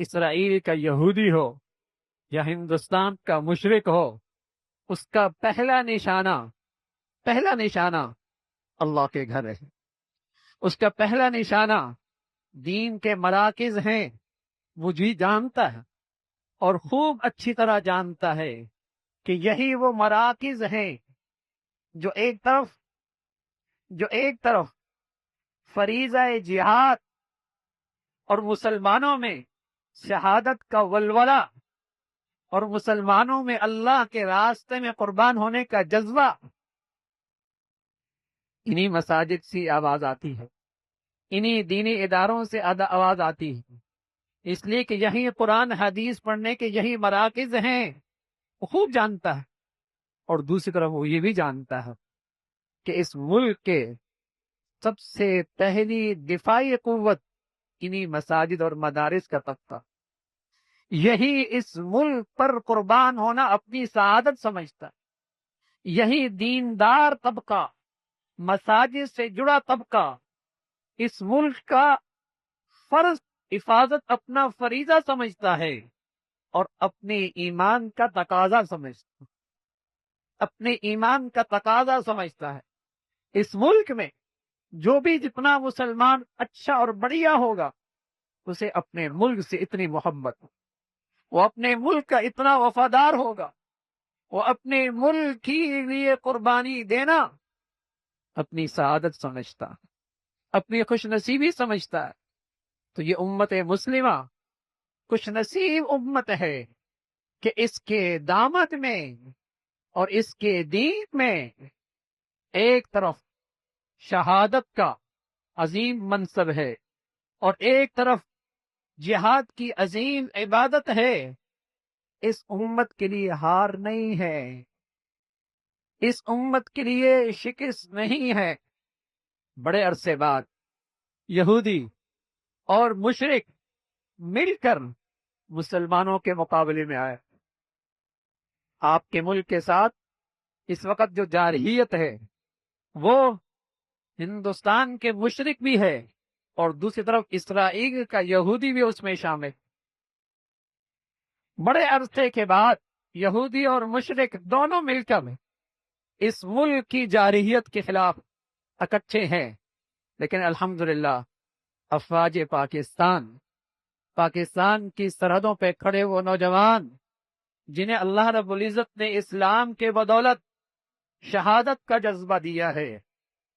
اسرائیل کا یہودی ہو یا ہندوستان کا مشرک ہو، اس کا پہلا نشانہ اللہ کے گھر ہے، اس کا پہلا نشانہ دین کے مراکز ہیں، وہ جی جانتا ہے اور خوب اچھی طرح جانتا ہے کہ یہی وہ مراکز ہیں جو ایک طرف فریضہ جہاد اور مسلمانوں میں شہادت کا ولولہ اور مسلمانوں میں اللہ کے راستے میں قربان ہونے کا جذبہ، انہی مساجد سے آواز آتی ہے، انہی دینی اداروں سے آواز آتی ہے، اس لیے کہ یہی قرآن حدیث پڑھنے کے یہی مراکز ہیں، وہ خوب جانتا ہے۔ اور دوسری طرف وہ یہ بھی جانتا ہے کہ اس ملک کے سب سے پہلی دفاعی قوت انہی مساجد اور مدارس کا طبقہ، یہی اس ملک پر قربان ہونا اپنی سعادت سمجھتا ہے، یہی دیندار طبقہ، مساجد سے جڑا طبقہ اس ملک کا فرض حفاظت اپنا فریضہ سمجھتا ہے اور اپنے ایمان کا تقاضا سمجھتا ہے۔ اس ملک میں جو بھی جتنا مسلمان اچھا اور بڑھیا ہوگا، اسے اپنے ملک سے اتنی محبت، وہ اپنے ملک کا اتنا وفادار ہوگا، وہ اپنے ملک کے لیے قربانی دینا اپنی سعادت سمجھتا، اپنی خوش نصیبی سمجھتا ہے۔ تو یہ امت مسلمہ خوش نصیب امت ہے کہ اس کے دامن میں اور اس کے دین میں ایک طرف شہادت کا عظیم منصب ہے اور ایک طرف جہاد کی عظیم عبادت ہے۔ اس امت کے لیے ہار نہیں ہے، اس امت کے لیے شکست نہیں ہے۔ بڑے عرصے بعد یہودی اور مشرک مل کر مسلمانوں کے مقابلے میں آئے۔ آپ کے ملک کے ساتھ اس وقت جو جارحیت ہے وہ ہندوستان کے مشرک بھی ہے اور دوسری طرف اسرائیل کا یہودی بھی اس میں شامل۔ بڑے عرصے کے بعد یہودی اور مشرک دونوں مل کر اس ملک کی جارحیت کے خلاف اکٹھے ہیں، لیکن الحمدللہ افواج پاکستان کی سرحدوں پہ کھڑے وہ نوجوان جنہیں اللہ رب العزت نے اسلام کے بدولت شہادت کا جذبہ دیا ہے،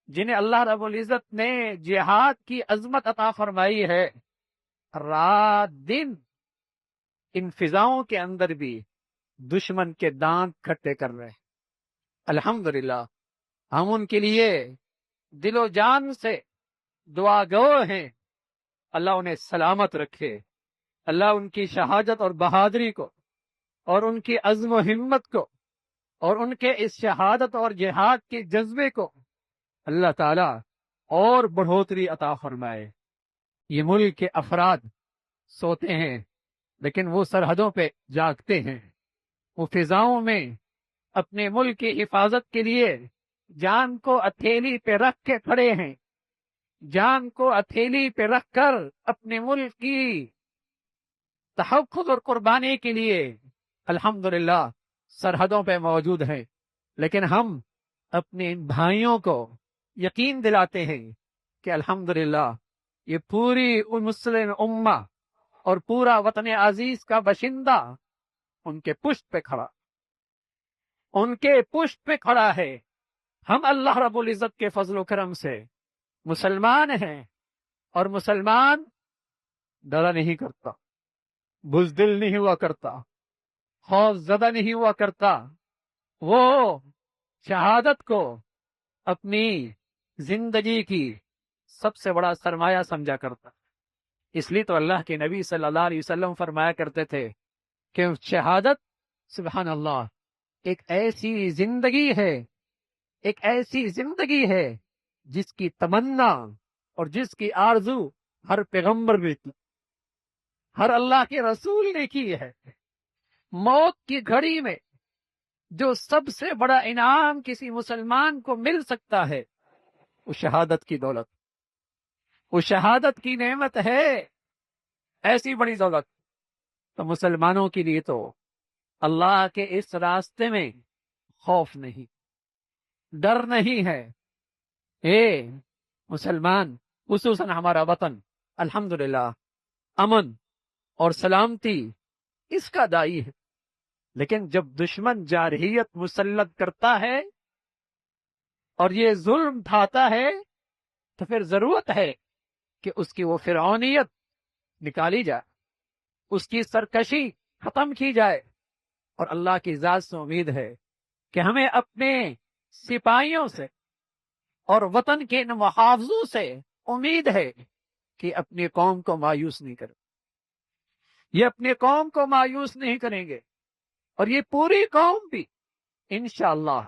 جنہیں اللہ رب العزت نے جہاد کی عظمت عطا فرمائی ہے، رات دن ان فضاؤں کے اندر بھی دشمن کے دانت کھٹے کر رہے ہیں۔ الحمدللہ ہم ان کے لیے دل و جان سے دعا گو ہیں، اللہ انہیں سلامت رکھے، اللہ ان کی شہادت اور بہادری کو اور ان کی عزم و ہمت کو اور ان کے اس شہادت اور جہاد کے جذبے کو اللہ تعالی اور بڑھوتری عطا فرمائے۔ یہ ملک کے افراد سوتے ہیں لیکن وہ سرحدوں پہ جاگتے ہیں، وہ فضاؤں میں اپنے ملک کی حفاظت کے لیے جان کو ہتھیلی پہ رکھ کے کھڑے ہیں، جان کو ہتھیلی پہ رکھ کر اپنے ملک کی تحفظ اور قربانی کے لیے الحمدللہ سرحدوں پہ موجود ہیں۔ لیکن ہم اپنے ان بھائیوں کو یقین دلاتے ہیں کہ الحمدللہ یہ پوری مسلم امہ اور پورا وطن عزیز کا باشندہ ان کے پشت پہ کھڑا ہے۔ ہم اللہ رب العزت کے فضل و کرم سے مسلمان ہیں اور مسلمان ڈرا نہیں کرتا، بزدل نہیں ہوا کرتا، خوف زدہ نہیں ہوا کرتا، وہ شہادت کو اپنی زندگی کی سب سے بڑا سرمایہ سمجھا کرتا۔ اس لیے تو اللہ کے نبی صلی اللہ علیہ وسلم فرمایا کرتے تھے کہ شہادت سبحان اللہ ایک ایسی زندگی ہے جس کی تمنا اور جس کی آرزو ہر پیغمبر نے کی، ہر اللہ کے رسول نے کی ہے۔ موت کی گھڑی میں جو سب سے بڑا انعام کسی مسلمان کو مل سکتا ہے وہ شہادت کی دولت، وہ شہادت کی نعمت ہے۔ ایسی بڑی دولت تو مسلمانوں کے لیے تو اللہ کے اس راستے میں خوف نہیں، ڈر نہیں ہے۔ اے مسلمان، خصوصاً ہمارا وطن الحمدللہ امن اور سلامتی اس کا دائی ہے، لیکن جب دشمن جارحیت مسلط کرتا ہے اور یہ ظلم ڈھاتا ہے تو پھر ضرورت ہے کہ اس کی وہ فرعونیت نکالی جائے، اس کی سرکشی ختم کی جائے۔ اور اللہ کی ذات سے امید ہے کہ ہمیں اپنے سپاہیوں سے اور وطن کے ان محافظوں سے امید ہے کہ اپنی قوم کو مایوس نہیں کریں، یہ اپنی قوم کو مایوس نہیں کریں گے، اور یہ پوری قوم بھی انشاءاللہ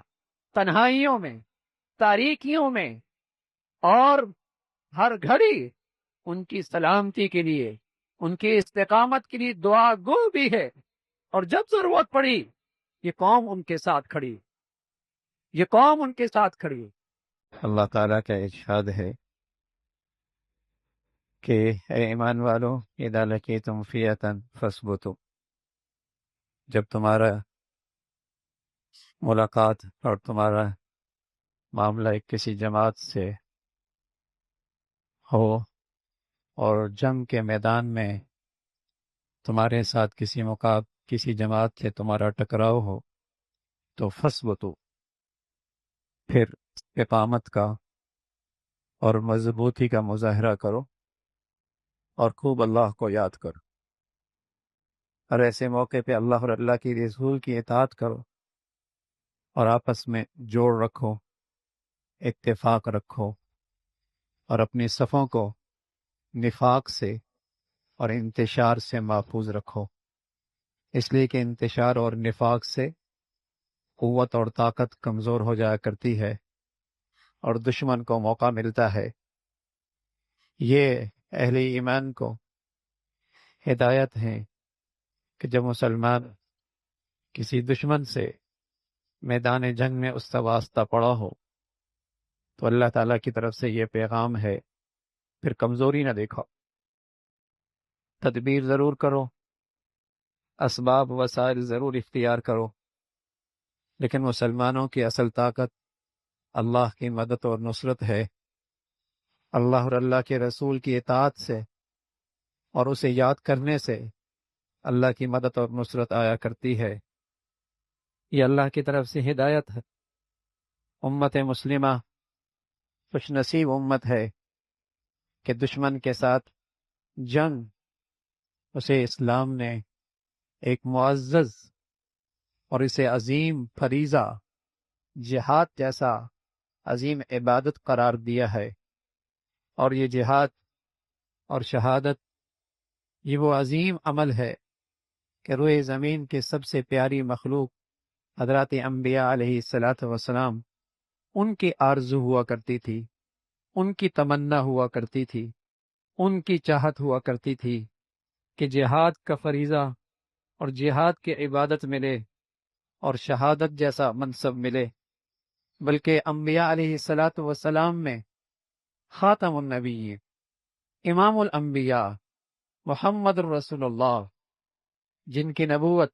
تنہائیوں میں، تاریکیوں میں اور ہر گھڑی ان کی سلامتی کے لیے، ان کی استقامت کے لیے دعا گو بھی ہے، اور جب ضرورت پڑی یہ قوم ان کے ساتھ کھڑی، یہ قوم ان کے ساتھ کھڑی۔ اللہ تعالیٰ کا ارشاد ہے کہ اے ایمان والو اذا لقیتم فئۃ فاثبتوا، جب تمہارا ملاقات اور تمہارا معاملہ کسی جماعت سے ہو اور جنگ کے میدان میں تمہارے ساتھ کسی جماعت سے تمہارا ٹکراؤ ہو تو فاثبتوا، پھر استقامت کا اور مضبوطی کا مظاہرہ کرو اور خوب اللہ کو یاد کرو، اور ایسے موقع پہ اللہ اور اللہ کی رسول کی اطاعت کرو، اور آپس میں جوڑ رکھو، اتفاق رکھو، اور اپنی صفوں کو نفاق سے اور انتشار سے محفوظ رکھو، اس لیے کہ انتشار اور نفاق سے قوت اور طاقت کمزور ہو جایا کرتی ہے اور دشمن کو موقع ملتا ہے۔ یہ اہل ایمان کو ہدایت ہے کہ جب مسلمان کسی دشمن سے میدان جنگ میں اس سے واسطہ پڑا ہو تو اللہ تعالیٰ کی طرف سے یہ پیغام ہے، پھر کمزوری نہ دیکھو، تدبیر ضرور کرو، اسباب وسائل ضرور اختیار کرو، لیکن مسلمانوں کی اصل طاقت اللہ کی مدد اور نصرت ہے، اللہ اور اللہ کے رسول کی اطاعت سے اور اسے یاد کرنے سے اللہ کی مدد اور نصرت آیا کرتی ہے۔ یہ اللہ کی طرف سے ہدایت ہے۔ امت مسلمہ خوش نصیب امت ہے کہ دشمن کے ساتھ جنگ اسے اسلام نے ایک معزز اور اسے عظیم فریضہ جہاد جیسا عظیم عبادت قرار دیا ہے، اور یہ جہاد اور شہادت یہ وہ عظیم عمل ہے کہ روئے زمین کے سب سے پیاری مخلوق حضرات انبیاء علیہ الصلاۃ والسلام ان کی آرزو ہوا کرتی تھی، ان کی تمنا ہوا کرتی تھی، ان کی چاہت ہوا کرتی تھی کہ جہاد کا فریضہ اور جہاد کی عبادت ملے اور شہادت جیسا منصب ملے، بلکہ انبیاء علیہ الصلاۃ والسلام میں خاتم النبی، امام الانبیاء محمد الرسول اللہ، جن کی نبوت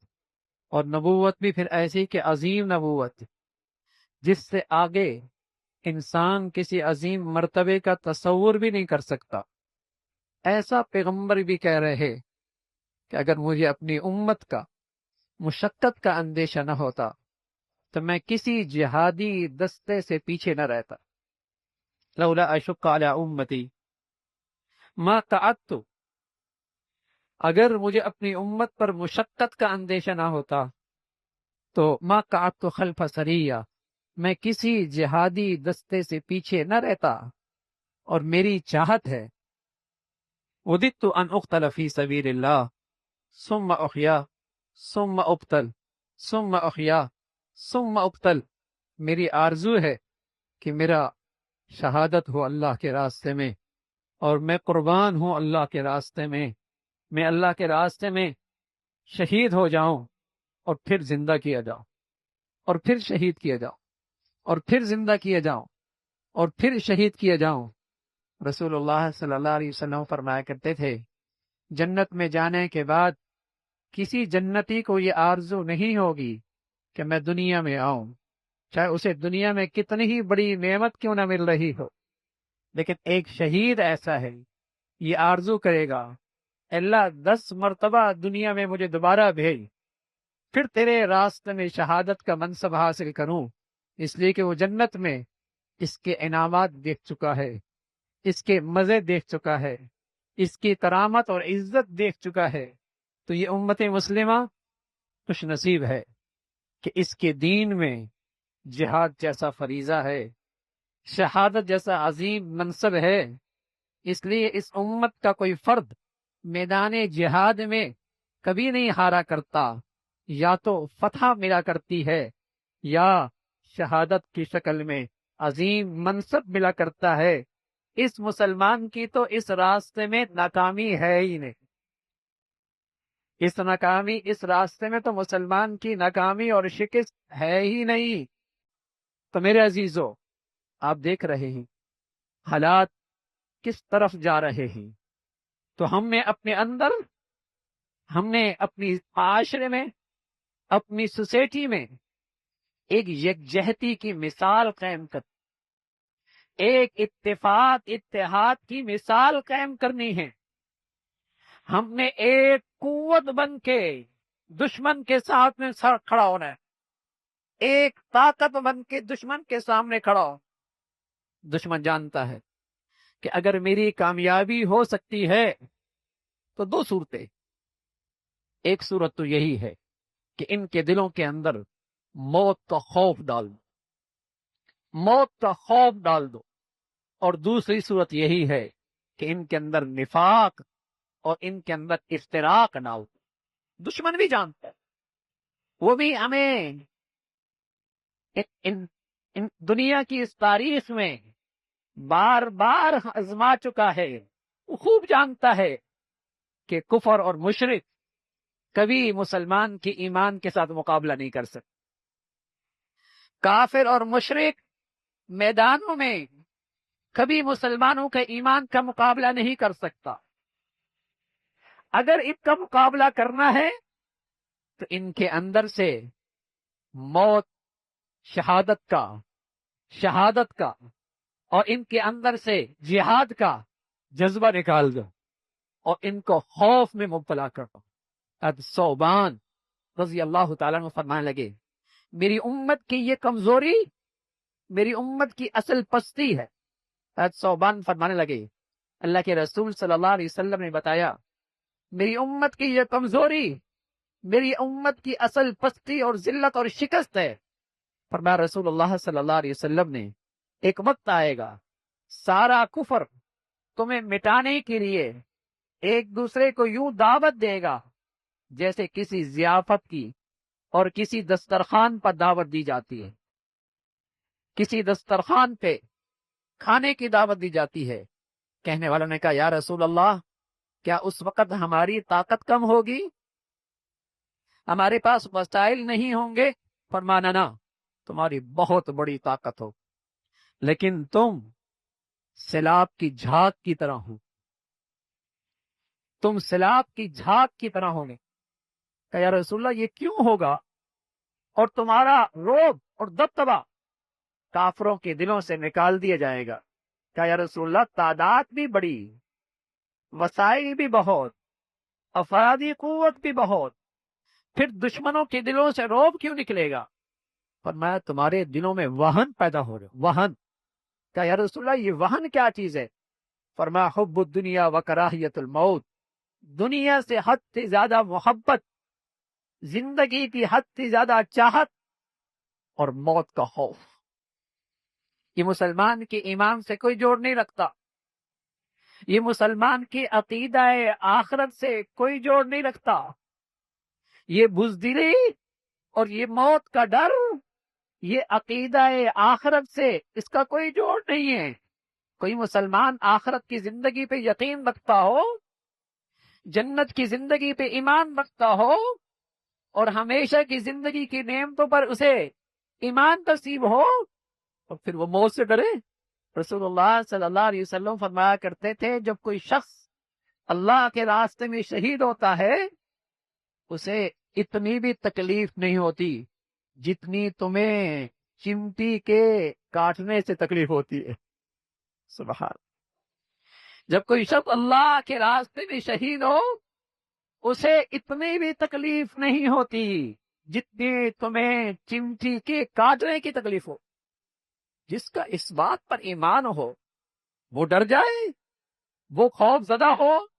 اور نبوت بھی پھر ایسی کہ عظیم نبوت جس سے آگے انسان کسی عظیم مرتبے کا تصور بھی نہیں کر سکتا، ایسا پیغمبر بھی کہہ رہے کہ اگر مجھے اپنی امت کا مشقت کا اندیشہ نہ ہوتا تو میں کسی جہادی دستے سے پیچھے نہ رہتا، لولا اشق علی امتی ما قعدت، اگر مجھے اپنی امت پر مشقت کا اندیشہ نہ ہوتا تو ما قعدت خلف سریہ، میں کسی جہادی دستے سے پیچھے نہ رہتا، اور میری چاہت ہے وددت ان اقتل فی سبیل اللہ ثم احیا ثم ابتل ثم احیا ثم ابتل، میری آرزو ہے کہ میرا شہادت ہو اللہ کے راستے میں، اور میں قربان ہوں اللہ کے راستے میں اللہ کے راستے میں شہید ہو جاؤں، اور پھر زندہ کیا جاؤں، اور پھر شہید کیا جاؤں، اور پھر زندہ کیا جاؤں، اور پھر شہید کیا جاؤں۔ رسول اللہ صلی اللہ علیہ وسلم فرمایا کرتے تھے جنت میں جانے کے بعد کسی جنتی کو یہ آرزو نہیں ہوگی کہ میں دنیا میں آؤں، چاہے اسے دنیا میں کتنی ہی بڑی نعمت کیوں نہ مل رہی ہو، لیکن ایک شہید ایسا ہے یہ آرزو کرے گا، اللہ 10 مرتبہ دنیا میں مجھے دوبارہ بھیج، پھر تیرے راستے میں شہادت کا منصب حاصل کروں، اس لیے کہ وہ جنت میں اس کے انعامات دیکھ چکا ہے، اس کے مزے دیکھ چکا ہے، اس کی کرامت اور عزت دیکھ چکا ہے۔ تو یہ امت مسلمہ خوش نصیب ہے کہ اس کے دین میں جہاد جیسا فریضہ ہے، شہادت جیسا عظیم منصب ہے۔ اس لیے اس امت کا کوئی فرد میدان جہاد میں کبھی نہیں ہارا کرتا، یا تو فتح ملا کرتی ہے یا شہادت کی شکل میں عظیم منصب ملا کرتا ہے۔ اس مسلمان کی تو اس راستے میں ناکامی ہے ہی نہیں، اس راستے میں تو مسلمان کی ناکامی اور شکست ہے ہی نہیں۔ تو میرے عزیزو، آپ دیکھ رہے ہیں حالات کس طرف جا رہے ہیں، تو ہم نے اپنے اندر، ہم نے اپنی معاشرے میں، اپنی سوسائٹی میں ایک یکجہتی کی مثال قائم کر، ایک اتحاد کی مثال قائم کرنی ہے۔ ہم نے ایک قوت بن کے دشمن کے ساتھ میں سر کھڑا ہونا ہے، ایک طاقت بن کے دشمن کے سامنے کھڑا ہو۔ دشمن جانتا ہے کہ اگر میری کامیابی ہو سکتی ہے تو 2 صورتیں، ایک صورت تو یہی ہے کہ ان کے دلوں کے اندر موت کا خوف ڈال دو، موت کا خوف ڈال دو، اور دوسری صورت یہی ہے کہ ان کے اندر نفاق اور ان کے اندر افتراق نہ ہو۔ دشمن بھی جانتا ہے، وہ بھی ہمیں ان دنیا کی اس تاریخ میں بار بار آزما چکا ہے، وہ خوب جانتا ہے کہ کفر اور مشرک کبھی مسلمان کے ایمان کے ساتھ مقابلہ نہیں کر سکتے، کافر اور مشرک میدانوں میں کبھی مسلمانوں کے ایمان کا مقابلہ نہیں کر سکتا۔ اگر ان کا مقابلہ کرنا ہے تو ان کے اندر سے موت، شہادت کا اور ان کے اندر سے جہاد کا جذبہ نکال دو اور ان کو خوف میں مبتلا کر دو۔ اب ثوبان رضی اللہ تعالیٰ عنہ فرمانے لگے، میری امت کی یہ کمزوری میری امت کی اصل پستی ہے۔ ثوبان فرمانے لگے، اللہ کے رسول صلی اللہ علیہ وسلم نے بتایا میری امت کی یہ کمزوری میری امت کی اصل پستی اور ذلت اور شکست ہے۔ فرمایا رسول اللہ صلی اللہ علیہ وسلم نے، ایک وقت آئے گا سارا کفر تمہیں مٹانے کے لیے ایک دوسرے کو یوں دعوت دے گا جیسے کسی ضیافت کی اور کسی دسترخوان پر دعوت دی جاتی ہے، کسی دسترخوان پہ کھانے کی دعوت دی جاتی ہے۔ کہنے والوں نے کہا، یا رسول اللہ، کیا اس وقت ہماری طاقت کم ہوگی، ہمارے پاس وسائل نہیں ہوں گے؟ فرمانا نہ، تمہاری بہت بڑی طاقت ہو، لیکن تم سیلاب کی جھاگ کی طرح ہو، تم سیلاب کی جھاگ کی طرح ہوں گے۔ کہ یا رسول اللہ یہ کیوں ہوگا، اور تمہارا روب اور دبدبہ کافروں کے دلوں سے نکال دیا جائے گا۔ کہ یا رسول اللہ تعداد بھی بڑی، وسائل بھی بہت، افرادی قوت بھی بہت، پھر دشمنوں کے دلوں سے روب کیوں نکلے گا؟ فرمایا تمہارے دلوں میں وہن پیدا ہو رہا، وہن۔ کہ یا رسول اللہ یہ وہن کیا چیز ہے؟ فرمایا حب الدنیا و کراہیت الموت، دنیا سے حد سے زیادہ محبت، زندگی کی حد سے زیادہ چاہت اور موت کا خوف۔ یہ مسلمان کے ایمان سے کوئی جوڑ نہیں رکھتا، یہ مسلمان کی عقیدہ آخرت سے کوئی جوڑ نہیں رکھتا، یہ بزدلی اور یہ موت کا ڈر، یہ عقیدہ آخرت سے اس کا کوئی جوڑ نہیں ہے۔ کوئی مسلمان آخرت کی زندگی پہ یقین رکھتا ہو، جنت کی زندگی پہ ایمان رکھتا ہو، اور ہمیشہ کی زندگی کی نعمتوں پر اسے ایمان نصیب ہو، اور پھر وہ موت سے ڈرے۔ رسول اللہ صلی اللہ علیہ وسلم فرمایا کرتے تھے، جب کوئی شخص اللہ کے راستے میں شہید ہوتا ہے اسے اتنی بھی تکلیف نہیں ہوتی جتنی تمہیں چمٹی کے کاٹنے سے تکلیف ہوتی ہے۔ سبحان۔ جب کوئی شخص اللہ کے راستے میں شہید ہو اسے اتنی بھی تکلیف نہیں ہوتی جتنی تمہیں چمٹی کے کاٹنے کی تکلیف ہو۔ جس کا اس بات پر ایمان ہو وہ ڈر جائے، وہ خوف زدہ ہو